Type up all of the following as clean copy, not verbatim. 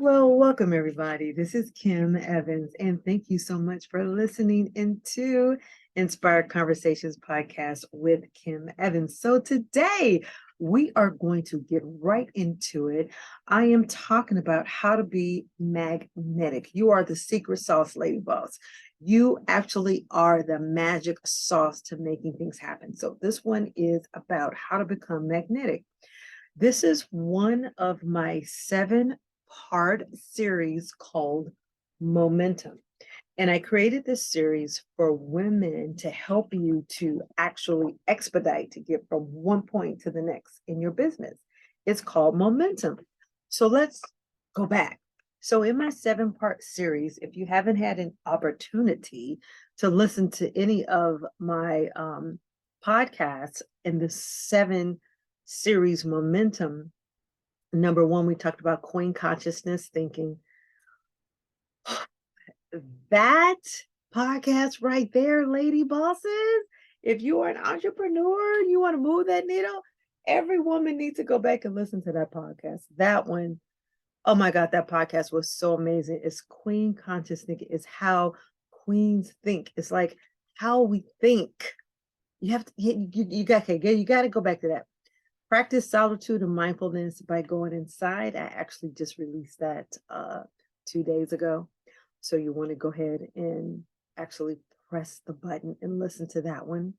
Well, welcome everybody. This is Kim Evans, and thank you so much for listening into Inspired Conversations podcast with Kim Evans. So today we are going to get right into it. I am talking about how to be magnetic. You are the secret sauce, lady boss. You actually are the magic sauce to making things happen. So this one is about how to become magnetic. This is one of my 7-part series called Momentum. And I created this series for women to help you to actually expedite to get from one point to the next in your business. It's called Momentum. So let's go back. So, in my 7-part series, if you haven't had an opportunity to listen to any of my podcasts in the 7 series Momentum, number one, we talked about Queen Consciousness thinking. That podcast right there, lady bosses, if you are an entrepreneur, you want to move that needle, every woman needs to go back and listen to that podcast. That one, oh my God, that podcast was so amazing. It's Queen Consciousness. It's how queens think. It's like how we think. You have to, you got to go back to that. Practice solitude and mindfulness by going inside. I actually just released that 2 days ago. So you want to go ahead and actually press the button and listen to that one.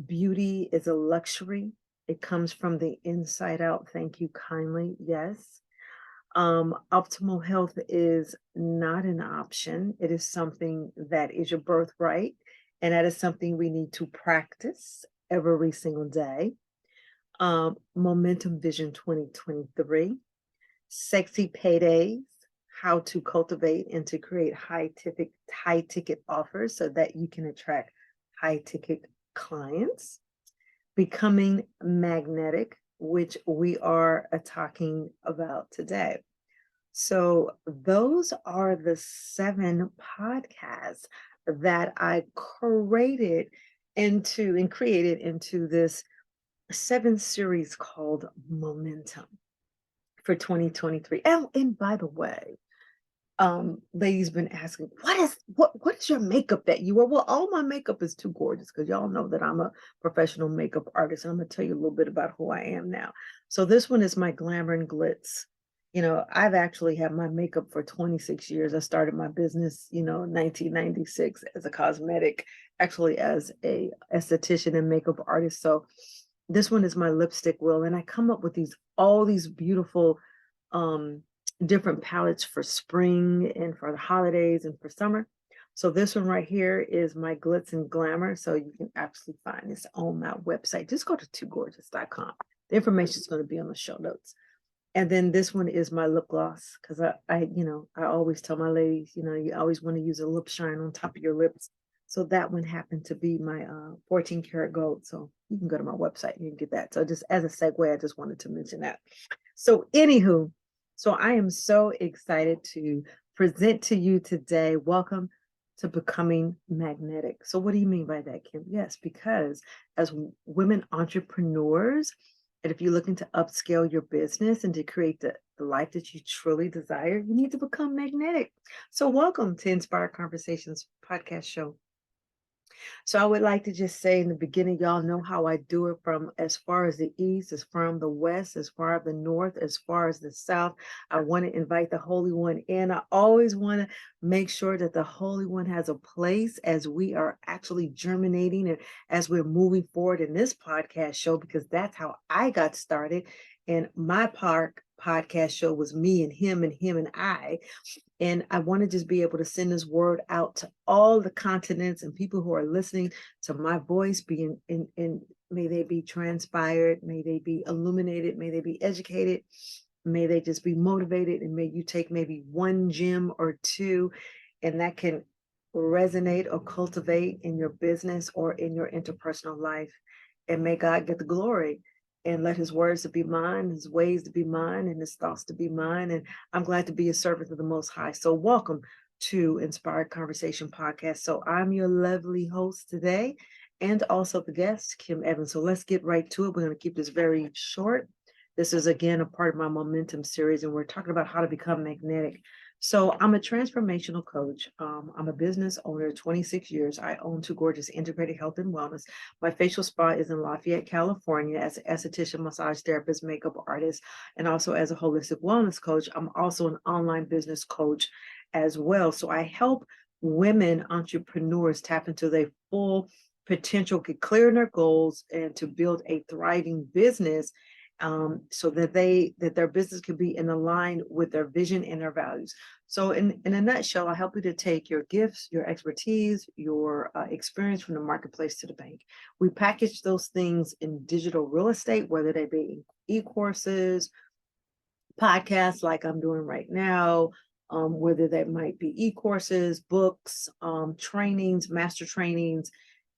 Beauty is a luxury. It comes from the inside out. Thank you kindly. Yes. Optimal health is not an option. It is something that is your birthright. And that is something we need to practice every single day. Momentum Vision 2023. Sexy paydays, how to cultivate and to create high ticket offers so that you can attract high ticket clients. Becoming magnetic, which we are talking about today. So those are the 7 podcasts that I created into this 7 series called Momentum for 2023. And by the way, ladies been asking, what is your makeup that you wear? Well, all my makeup is too gorgeous because y'all know that I'm a professional makeup artist. And I'm gonna tell you a little bit about who I am now. So this one is my Glamour and Glitz. I've actually had my makeup for 26 years. I started my business, 1996 as a cosmetic, actually as a esthetician and makeup artist. So this one is my lipstick wheel, and I come up with all these beautiful different palettes for spring and for the holidays and for summer. So this one right here is my Glitz and Glamour. So you can actually find this on my website. Just go to toogorgeous.com. The information is going to be on the show notes. And then this one is my lip gloss because I always tell my ladies, you always want to use a lip shine on top of your lips. So that one happened to be my 14 karat gold. So you can go to my website and you can get that. So just as a segue, I just wanted to mention that. So anywho, so I am so excited to present to you today. Welcome to Becoming Magnetic. So what do you mean by that, Kim? Yes, because as women entrepreneurs, and if you're looking to upscale your business and to create the life that you truly desire, you need to become magnetic. So welcome to Inspired Conversations podcast show. So I would like to just say in the beginning, y'all know how I do it from as far as the east, as far as the west, as far as the north, as far as the south. I want to invite the Holy One in. I always want to make sure that the Holy One has a place as we are actually germinating and as we're moving forward in this podcast show, because that's how I got started. And my podcast show was me and him and I. And I want to just be able to send this word out to all the continents and people who are listening to my voice, being in may they be transpired, may they be illuminated, may they be educated, may they just be motivated, and may you take maybe one gem or two, and that can resonate or cultivate in your business or in your interpersonal life. And may God get the glory. And let his words to be mine, his ways to be mine, and his thoughts to be mine. And I'm glad to be a servant of the Most High. So welcome to Inspired Conversation Podcast. So I'm your lovely host today and also the guest, Kim Evans. So let's get right to it. We're going to keep this very short This is again a part of my momentum series, and we're talking about how to become magnetic. So I'm a transformational coach. I'm a business owner, 26 years. I own two gorgeous integrated health and wellness. My facial spa is in Lafayette, California, as an esthetician, massage therapist, makeup artist, and also as a holistic wellness coach. I'm also an online business coach as well. So I help women entrepreneurs tap into their full potential, get clear in their goals, and to build a thriving business, so that their business can be in line with their vision and their values. So in a nutshell, I help you to take your gifts, your expertise, your experience from the marketplace to the bank. We package those things in digital real estate, whether they be e-courses, podcasts like I'm doing right now, whether that might be e-courses, books, trainings, master trainings,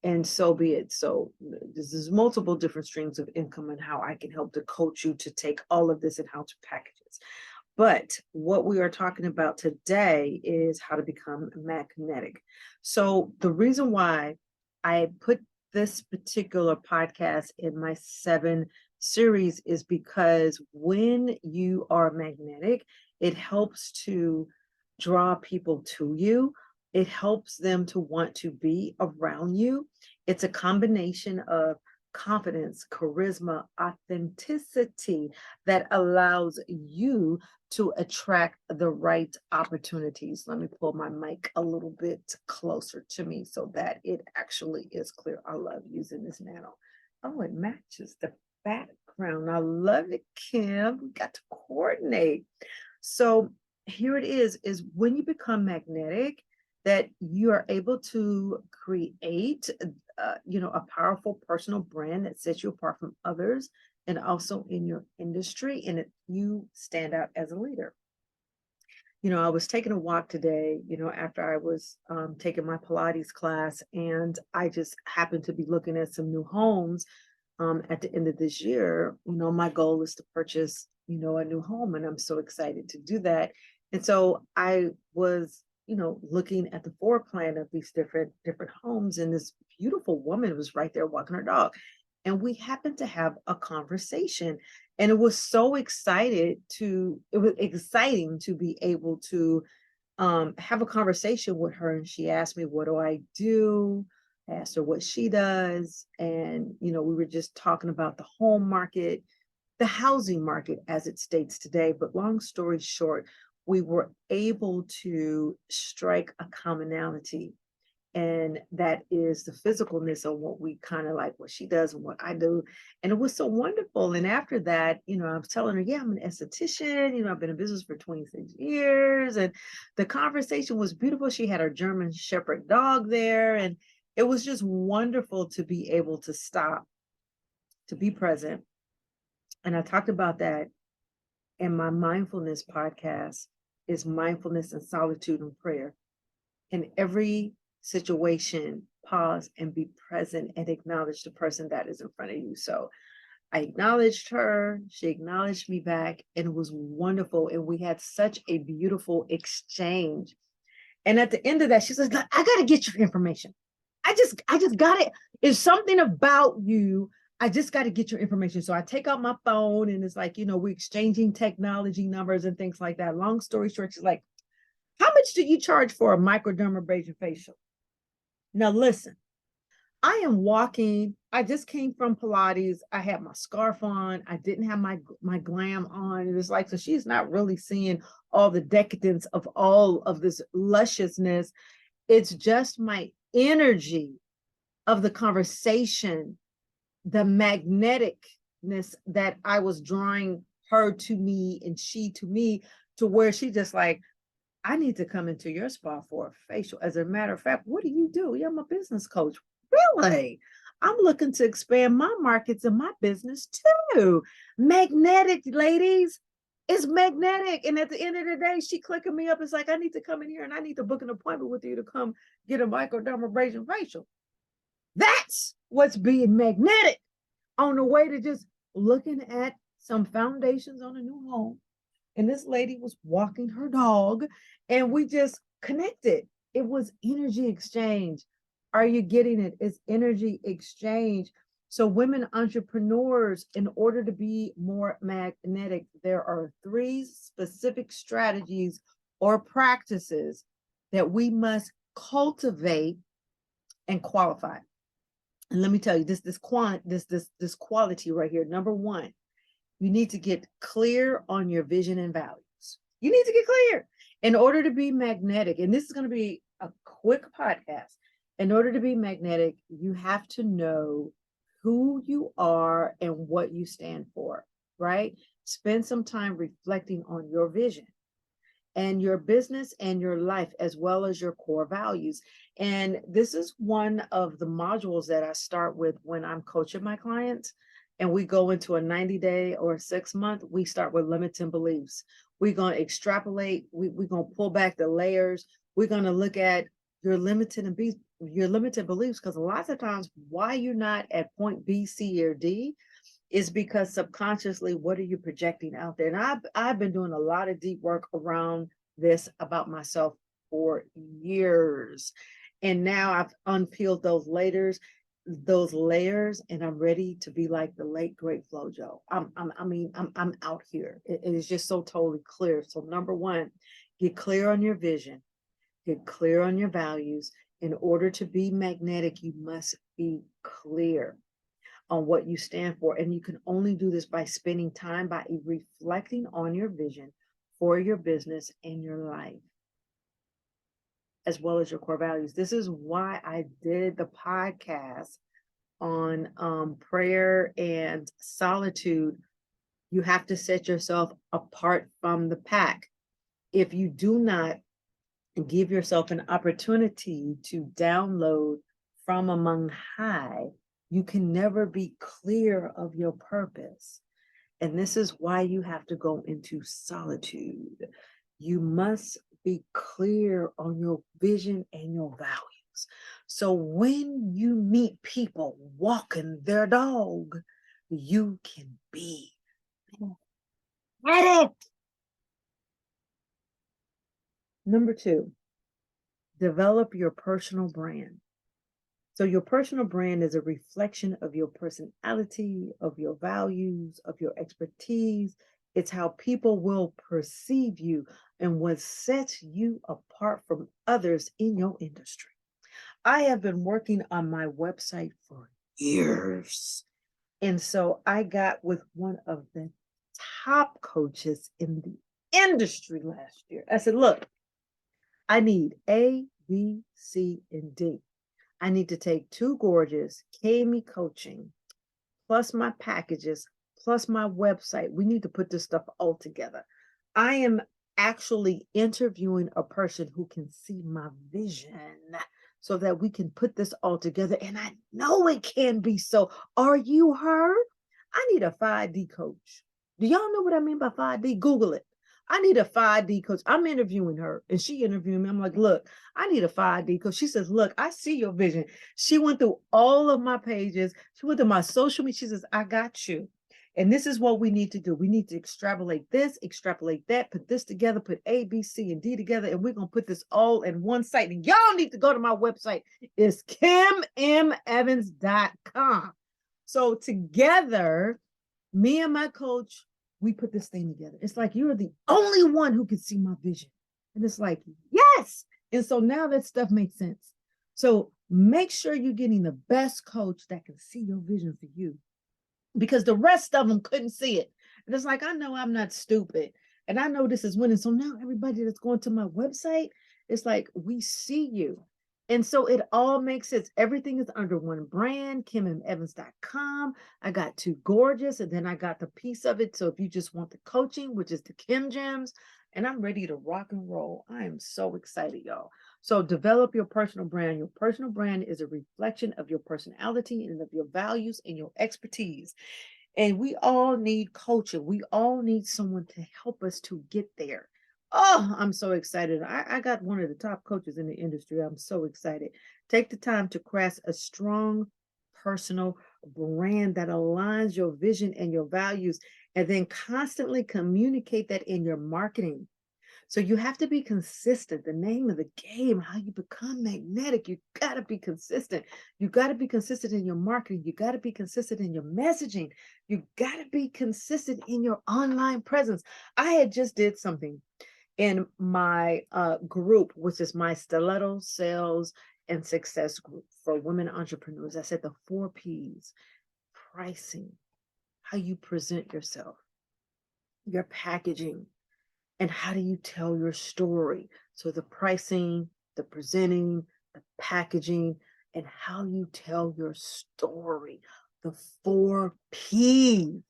and so be it. So this is multiple different streams of income and how I can help to coach you to take all of this and how to package it. But what we are talking about today is how to become magnetic. So the reason why I put this particular podcast in my 7 series is because when you are magnetic, it helps to draw people to you. It helps them to want to be around you. It's a combination of confidence, charisma, authenticity that allows you to attract the right opportunities. Let me pull my mic a little bit closer to me so that it actually is clear. I love using this nano. Oh, it matches the background. I love it, Kim. We got to coordinate. So here it is when you become magnetic, that you are able to create, a powerful personal brand that sets you apart from others, and also in your industry, and you stand out as a leader. I was taking a walk today, after I was taking my Pilates class, and I just happened to be looking at some new homes at the end of this year. My goal is to purchase, a new home, and I'm so excited to do that. And so I was, looking at the floor plan of these different homes, and this beautiful woman was right there walking her dog. And we happened to have a conversation, and it was exciting to be able to have a conversation with her. And she asked me, what do I do? I asked her what she does. And, we were just talking about the home market, the housing market as it states today. But long story short, we were able to strike a commonality. And that is the physicalness of what we kind of like, what she does and what I do. And it was so wonderful. And after that, I was telling her, yeah, I'm an esthetician. I've been in business for 26 years. And the conversation was beautiful. She had her German Shepherd dog there. And it was just wonderful to be able to stop, to be present. And I talked about that in my mindfulness podcast, is mindfulness and solitude and prayer. In every situation, pause and be present and acknowledge the person that is in front of you. So I acknowledged her, she acknowledged me back, and it was wonderful. And we had such a beautiful exchange. And at the end of that, she says, I got to get your information. I just got it. It's something about you. I just got to get your information. So I take out my phone, and it's like, we're exchanging technology numbers and things like that. Long story short, she's like, how much do you charge for a microdermabrasion facial? Now, listen, I am walking. I just came from Pilates. I had my scarf on. I didn't have my glam on. It was like, so she's not really seeing all the decadence of all of this lusciousness. It's just my energy of the conversation, the magneticness that I was drawing her to me and she to me, to where she just like, I need to come into your spa for a facial. As a matter of fact, what do you do? Yeah, I'm a business coach. Really? I'm looking to expand my markets and my business too. Magnetic, ladies. It's magnetic. And at the end of the day, she clicking me up. It's like, I need to come in here and I need to book an appointment with you to come get a microdermabrasion facial. That's what's being magnetic, on the way to just looking at some foundations on a new home. And this lady was walking her dog, and we just connected. It was energy exchange. Are you getting it? It's energy exchange. So women entrepreneurs, in order to be more magnetic, there are 3 specific strategies or practices that we must cultivate and qualify. And let me tell you, this quality right here. Number 1, you need to get clear on your vision and values. You need to get clear in order to be magnetic. And this is going to be a quick podcast. In order to be magnetic, you have to know who you are and what you stand for, right? Spend some time reflecting on your vision and your business and your life, as well as your core values. And this is one of the modules that I start with when I'm coaching my clients. And we go into a 90-day or 6-month, we start with limiting beliefs. We're going to extrapolate, we're going to pull back the layers. We're going to look at your limited beliefs, because a lot of times why you're not at point B, C, or D is because subconsciously, what are you projecting out there? And I've been doing a lot of deep work around this about myself for years. And now I've unpeeled those layers, and I'm ready to be like the late great Flojo. I'm out here. It is just so totally clear. So number 1, get clear on your vision, get clear on your values. In order to be magnetic, you must be clear on what you stand for. And you can only do this by spending time by reflecting on your vision for your business and your life, as well as your core values. This is why I did the podcast on prayer and solitude. You have to set yourself apart from the pack. If you do not give yourself an opportunity to download from among high, you can never be clear of your purpose. And this is why you have to go into solitude. You must be clear on your vision and your values. So when you meet people walking their dog, you can be at it. Number 2, develop your personal brand. So your personal brand is a reflection of your personality, of your values, of your expertise. It's how people will perceive you and what sets you apart from others in your industry. I have been working on my website for years. And so I got with one of the top coaches in the industry last year. I said, look, I need A, B, C, and D. I need to take 2 gorgeous KME coaching, plus my packages, plus my website. We need to put this stuff all together. I am actually interviewing a person who can see my vision so that we can put this all together. And I know it can be so. Are you her? I need a 5D coach. Do y'all know what I mean by 5D? Google it. I need a 5D coach. I'm interviewing her and she interviewed me. I'm like, look, I need a 5D coach. She says, look, I see your vision. She went through all of my pages. She went through my social media. She says, I got you. And this is what we need to do. We need to extrapolate this, extrapolate that, put this together, put A, B, C, and D together, and we're going to put this all in one site. And y'all need to go to my website. It's KimMEvans.com. So together, me and my coach, we put this thing together. It's like, you're the only one who can see my vision. And it's like, yes. And so now that stuff makes sense. So make sure you're getting the best coach that can see your vision for you, because the rest of them couldn't see it. And it's like, I know I'm not stupid. And I know this is winning. So now everybody that's going to my website, it's like, we see you. And so it all makes sense. Everything is under one brand, KimMEvans.com. I got 2 gorgeous, and then I got the piece of it. So if you just want the coaching, which is the Kimgems, and I'm ready to rock and roll. I am so excited, y'all. So develop your personal brand. Your personal brand is a reflection of your personality and of your values and your expertise. And we all need coaching. We all need someone to help us to get there. Oh, I'm so excited. I got one of the top coaches in the industry. I'm so excited. Take the time to craft a strong personal brand that aligns your vision and your values, and then constantly communicate that in your marketing. So you have to be consistent. The name of the game, how you become magnetic, you got to be consistent. You got to be consistent in your marketing. You got to be consistent in your messaging. You got to be consistent in your online presence. I had just did something in my group, which is my Stilettos sales and success group for women entrepreneurs. I said the 4 P's: pricing, how you present yourself, your packaging, and how do you tell your story. So the pricing, the presenting, the packaging, and how you tell your story. The 4 P's.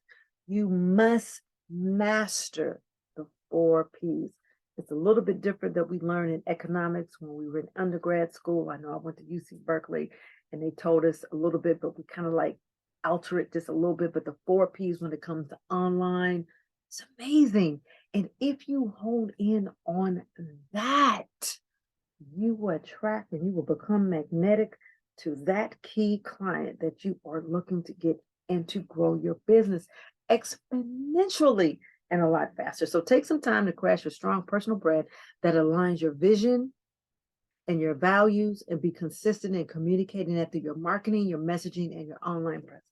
You must master the 4 P's. It's a little bit different that we learn in economics when we were in undergrad school. I know I went to UC Berkeley and they told us a little bit, but we kind of like alter it just a little bit. But the 4 P's when it comes to online, it's amazing. And if you hone in on that, you will attract and you will become magnetic to that key client that you are looking to get and to grow your business exponentially and a lot faster. So take some time to craft your strong personal brand that aligns your vision and your values, and be consistent in communicating that through your marketing, your messaging, and your online presence.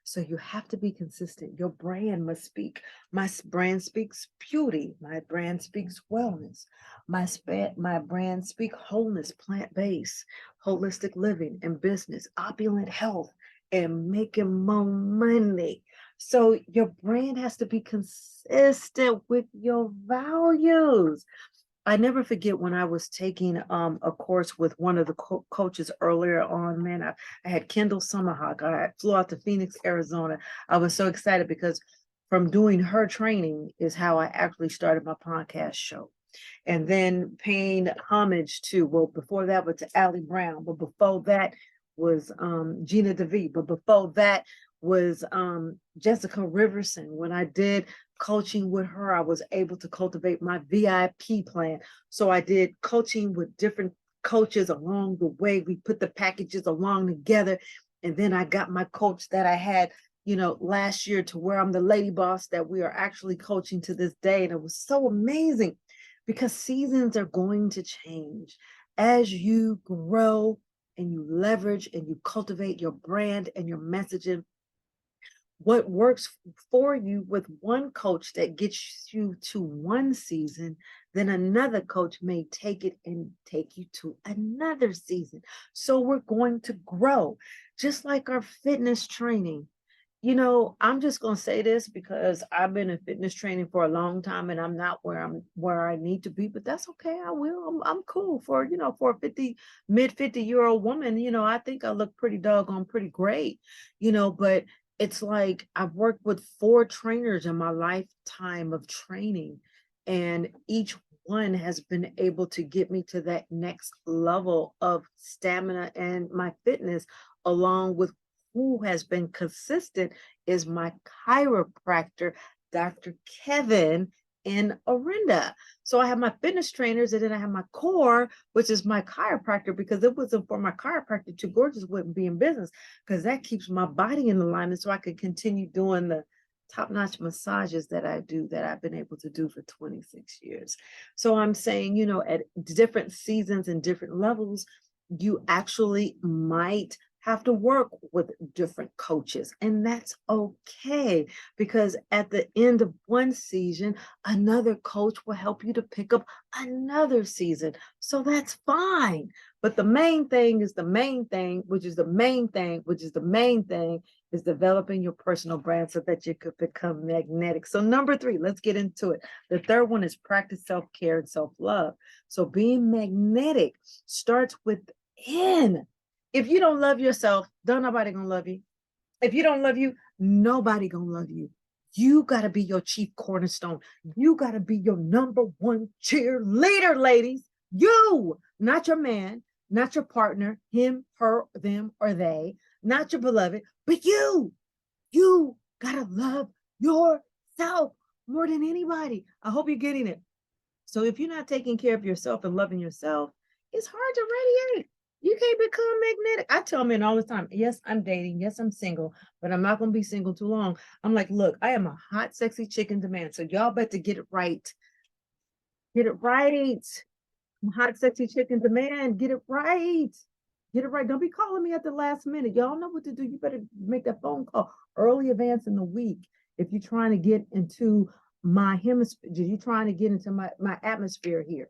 So you have to be consistent. Your brand must speak. My brand speaks beauty. My brand speaks wellness. My brand speaks wholeness, plant-based, holistic living and business, opulent health, and making more money. So your brand has to be consistent with your values. I never forget when I was taking a course with one of the coaches earlier on, man. I had Kendall Summerhawk. I flew out to Phoenix, Arizona. I was so excited because from doing her training is how I actually started my podcast show. And then paying homage to, well, before that was to Allie Brown, but before that was Gina DeVee, but before that was Jessica Riverson. When I did coaching with her, I was able to cultivate my VIP plan. So I did coaching with different coaches along the way. We put the packages along together. And then I got my coach that I had, last year, to where I'm the lady boss that we are actually coaching to this day. And it was so amazing because seasons are going to change as you grow and you leverage and you cultivate your brand and your messaging. What works for you with one coach that gets you to one season, then another coach may take it and take you to another season. So we're going to grow, just like our fitness training. I'm just going to say this because I've been in fitness training for a long time and I'm not where I need to be, but that's okay. I will. I'm cool for a mid 50-year-old woman. I think I look pretty doggone pretty great, but it's like I've worked with 4 trainers in my lifetime of training, and each one has been able to get me to that next level of stamina and my fitness, along with who has been consistent is my chiropractor, Dr. Kevin in Orinda. So I have my fitness trainers, and then I have my core, which is my chiropractor, because it wasn't for my chiropractor, Too Gorgeous wouldn't be in business, because that keeps my body in alignment so I could continue doing the top-notch massages that I do, that I've been able to do for 26 years. So I'm saying, at different seasons and different levels, you actually might have to work with different coaches, and that's okay, because at the end of one season, another coach will help you to pick up another season. So that's fine. But the main thing is the main thing, which is the main thing, which is the main thing, is developing your personal brand so that you could become magnetic. So number 3, let's get into it. The third one is practice self-care and self-love. So being magnetic starts within. If you don't love yourself, don't nobody gonna love you. If you don't love you, nobody gonna love you. You gotta be your chief cornerstone. You gotta be your number 1 cheerleader, ladies. You, not your man, not your partner, him, her, them, or they, not your beloved, but you. You gotta love yourself more than anybody. I hope you're getting it. So if you're not taking care of yourself and loving yourself, it's hard to radiate. You can't become magnetic. I tell men all the time, yes, I'm dating. Yes, I'm single, but I'm not going to be single too long. I'm like, look, I am a hot, sexy chick in demand. So y'all better get it right Get it right. Hot, sexy chicken demand. Get it right. Get it right. Don't be calling me at the last minute. Y'all know what to do. You better make that phone call early advance in the week. If you're trying to get into my hemisphere, you're trying to get into my atmosphere here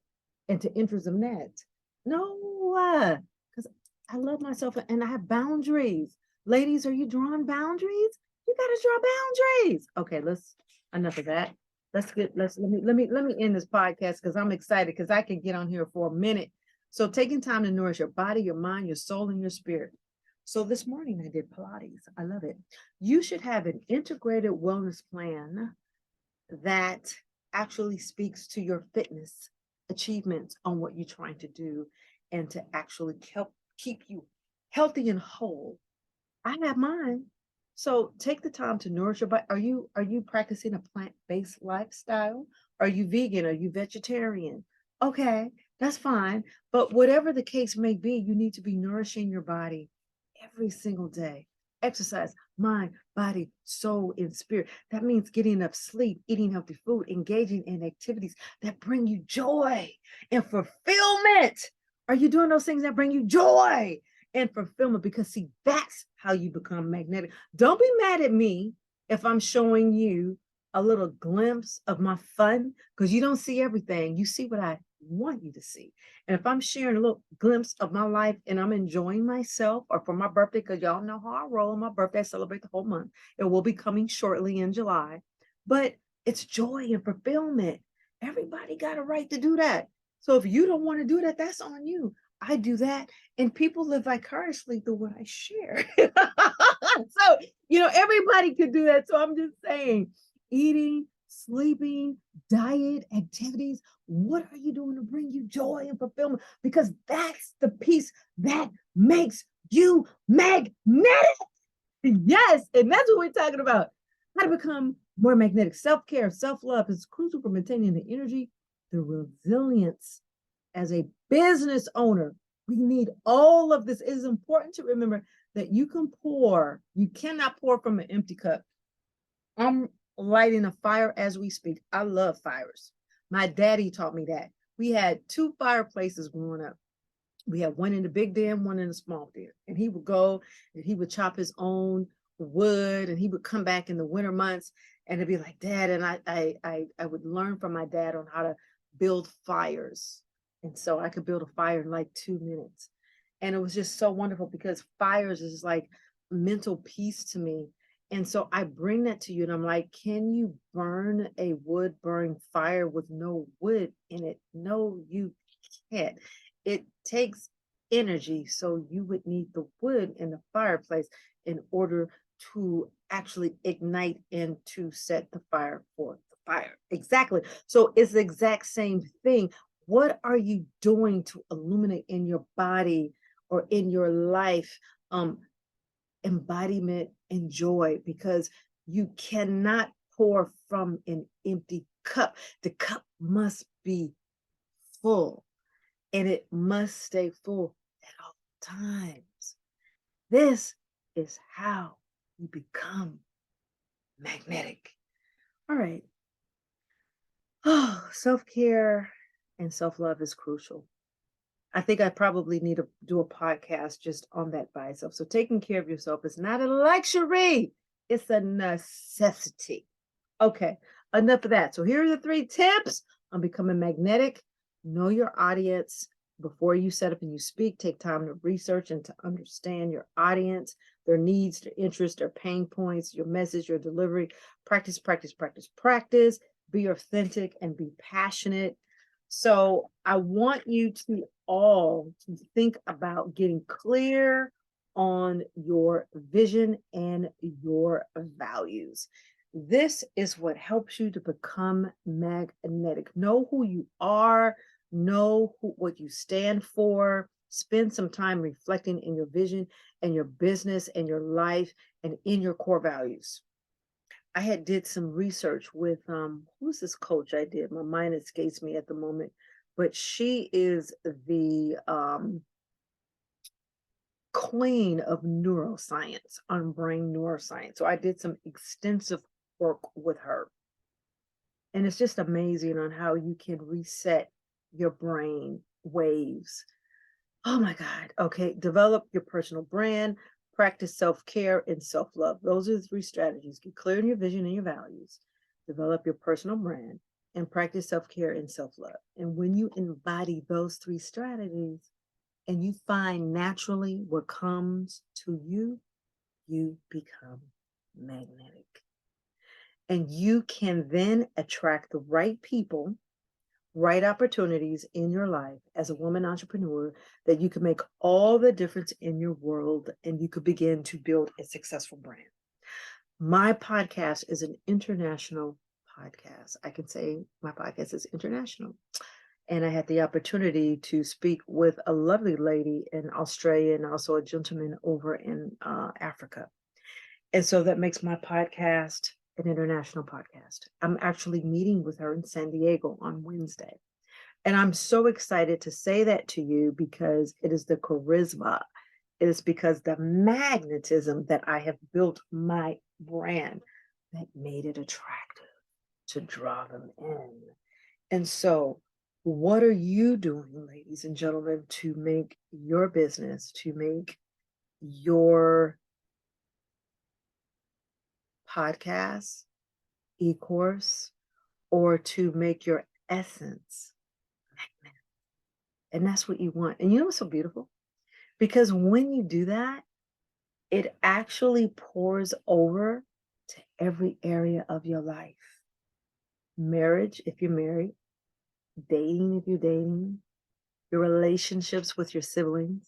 and to enter some nets. No, because I love myself and I have boundaries. Ladies, are you drawing boundaries? You got to draw boundaries. Okay, let's enough of that. Let me end this podcast because I'm excited because I can get on here for a minute. So taking time to nourish your body, your mind, your soul, and your spirit. So this morning I did Pilates. I love it. You should have an integrated wellness plan that actually speaks to your fitness achievements on what you're trying to do and to actually help keep you healthy and whole. I have mine. So take the time to nourish your body. Are you practicing a plant-based lifestyle? Are you vegan? Are you vegetarian? Okay, that's fine. But whatever the case may be, you need to be nourishing your body every single day. Exercise, mind, body, soul, and spirit. That means getting enough sleep, eating healthy food, engaging in activities that bring you joy and fulfillment. Are you doing those things that bring you joy and fulfillment? Because see, that's how you become magnetic. Don't be mad at me if I'm showing you a little glimpse of my fun, because you don't see everything. You see what I want you to see. And if I'm sharing a little glimpse of my life and I'm enjoying myself, or for my birthday, because y'all know how I roll on my birthday, I celebrate the whole month. It will be coming shortly in July, but it's joy and fulfillment. Everybody got a right to do that. So if you don't want to do that, that's on you. I do that, and people live vicariously through what I share. So, everybody could do that. So I'm just saying, eating, sleeping, diet, activities, what are you doing to bring you joy and fulfillment? Because that's the piece that makes you magnetic. Yes, and that's what we're talking about. How to become more magnetic. Self-care, self-love is crucial for maintaining the energy, the resilience. As a business owner, we need all of this. It is important to remember that you cannot pour from an empty cup. I'm lighting a fire as we speak. I love fires. My daddy taught me that. We had two fireplaces growing up. We had one in the big den, one in the small den. And he would go and he would chop his own wood, and he would come back in the winter months and it'd be like, Dad, and I would learn from my dad on how to build fires. And so I could build a fire in like 2 minutes. And it was just so wonderful because fires is like mental peace to me. And so I bring that to you and I'm like, can you burn a wood burning fire with no wood in it? No, you can't. It takes energy. So you would need the wood in the fireplace in order to actually ignite and to set the fire for the fire. Exactly. So it's the exact same thing. What are you doing to illuminate in your body or in your life? Embodiment and joy, because you cannot pour from an empty cup. The cup must be full, and it must stay full at all times. This is how you become magnetic. All right. Oh, self-care and self-love is crucial. I think I probably need to do a podcast just on that by itself. So taking care of yourself is not a luxury, it's a necessity. Okay, enough of that. So here are the 3 tips on becoming magnetic. Know your audience before you set up and you speak. Take time to research and to understand your audience, their needs, their interests, their pain points, your message, your delivery. Practice, practice, practice, practice. Be authentic and be passionate. So I want you to all to think about getting clear on your vision and your values. This is what helps you to become magnetic. Know who you are, know what you stand for. Spend some time reflecting in your vision and your business and your life and in your core values. I had did some research with who's this coach I did? My mind escapes me at the moment, but she is the queen of neuroscience on brain neuroscience. So I did some extensive work with her. And it's just amazing on how you can reset your brain waves. Oh my God. Okay. Develop your personal brand, practice self-care and self-love. Those are the three strategies. Get clear on your vision and your values, develop your personal brand, and practice self-care and self-love. And when you embody those three strategies and you find naturally what comes to you, you become magnetic. And you can then attract the right people, right opportunities in your life as a woman entrepreneur, that you can make all the difference in your world and you could begin to build a successful brand. My podcast is an international podcast. I can say my podcast is international. And I had the opportunity to speak with a lovely lady in Australia and also a gentleman over in Africa. And so that makes my podcast an international podcast. I'm actually meeting with her in San Diego on Wednesday. And I'm so excited to say that to you because it is the charisma. It is because the magnetism that I have built my brand that made it attractive to draw them in. And so, what are you doing, ladies and gentlemen, to make your business, to make your podcast, e-course, or to make your essence magnetic? And that's what you want. And you know what's so beautiful? Because when you do that, it actually pours over to every area of your life. Marriage, if you're married, dating, if you're dating, your relationships with your siblings.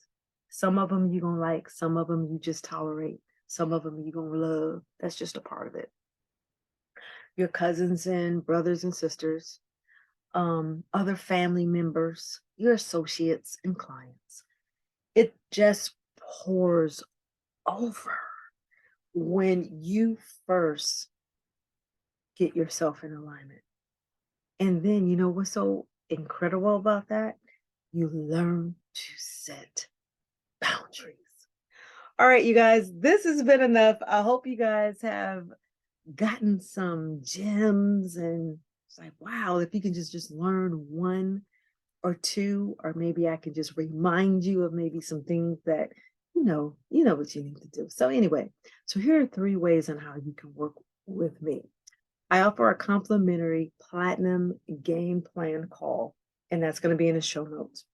Some of them you're going to like, some of them you just tolerate, some of them you're going to love. That's just a part of it. Your cousins and brothers and sisters, other family members, your associates and clients. It just pours over when you first get yourself in alignment. And then, you know what's so incredible about that? You learn to set boundaries. All right, you guys, this has been enough. I hope you guys have gotten some gems, and it's like, wow, if you can just learn one or two, or maybe I can just remind you of maybe some things that you know what you need to do. So anyway, so here are 3 ways on how you can work with me. I offer a complimentary platinum game plan call, and that's going to be in the show notes.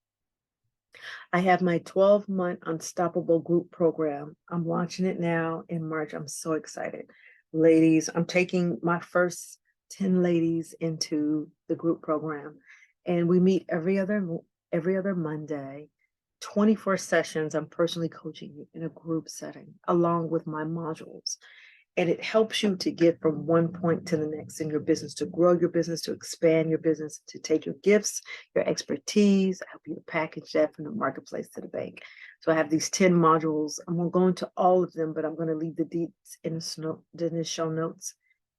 I have my 12-month Unstoppable group program. I'm launching it now in March. I'm so excited. Ladies, I'm taking my first 10 ladies into the group program, and we meet every other Monday. 24 sessions. I'm personally coaching you in a group setting along with my modules. And it helps you to get from one point to the next in your business, to grow your business, to expand your business, to take your gifts, your expertise, help you to package that from the marketplace to the bank. So I have these 10 modules. I'm going to go into all of them, but I'm going to leave the deets in the show notes.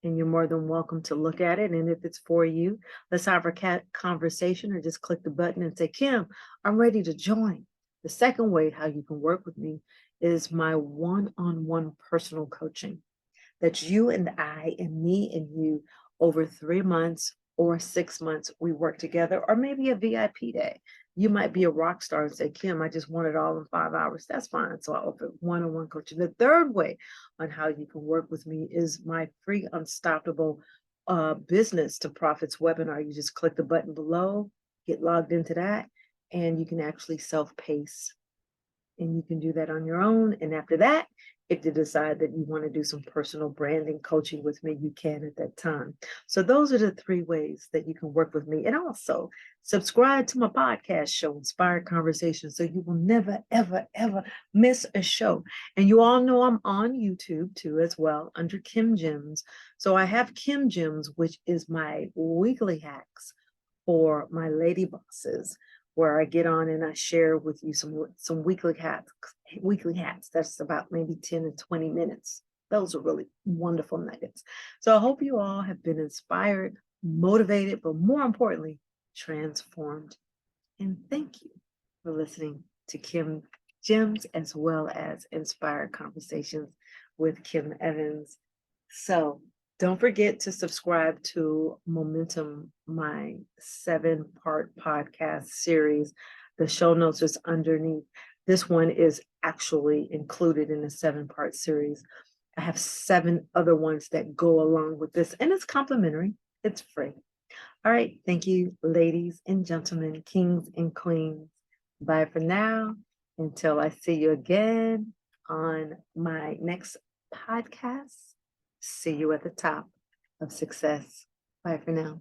And you're more than welcome to look at it. And if it's for you, let's have a conversation, or just click the button and say, Kim, I'm ready to join. The second way how you can work with me is my one-on-one personal coaching. That's you and I and me and you over 3 months or 6 months. We work together, or maybe a VIP day. You might be a rock star and say, Kim, I just want it all in 5 hours. That's fine. So I offer one-on-one coaching. The third way on how you can work with me is my free Unstoppable Business to Profits webinar. You just click the button below, get logged into that, and you can actually self-pace. And you can do that on your own. And after that, if you decide that you want to do some personal branding coaching with me, you can at that time. So those are the 3 ways that you can work with me. And also subscribe to my podcast show, Inspired Conversations, so you will never, ever, ever miss a show. And you all know I'm on YouTube too, as well, under Kimgems. So I have Kimgems, which is my weekly hacks for my lady bosses, where I get on and I share with you some weekly hacks. That's about maybe 10 to 20 minutes. Those are really wonderful nuggets. So I hope you all have been inspired, motivated, but more importantly, transformed. And thank you for listening to Kim Gems, as well as Inspired Conversations with Kim Evans. So Don't forget to subscribe to Momentum, my 7-part podcast series. The show notes is underneath. This one is actually included in the 7-part series. I have 7 other ones that go along with this, and it's complimentary. It's free. All right. Thank you, ladies and gentlemen, kings and queens. Bye for now. Until I see you again on my next podcast. See you at the top of success. Bye for now.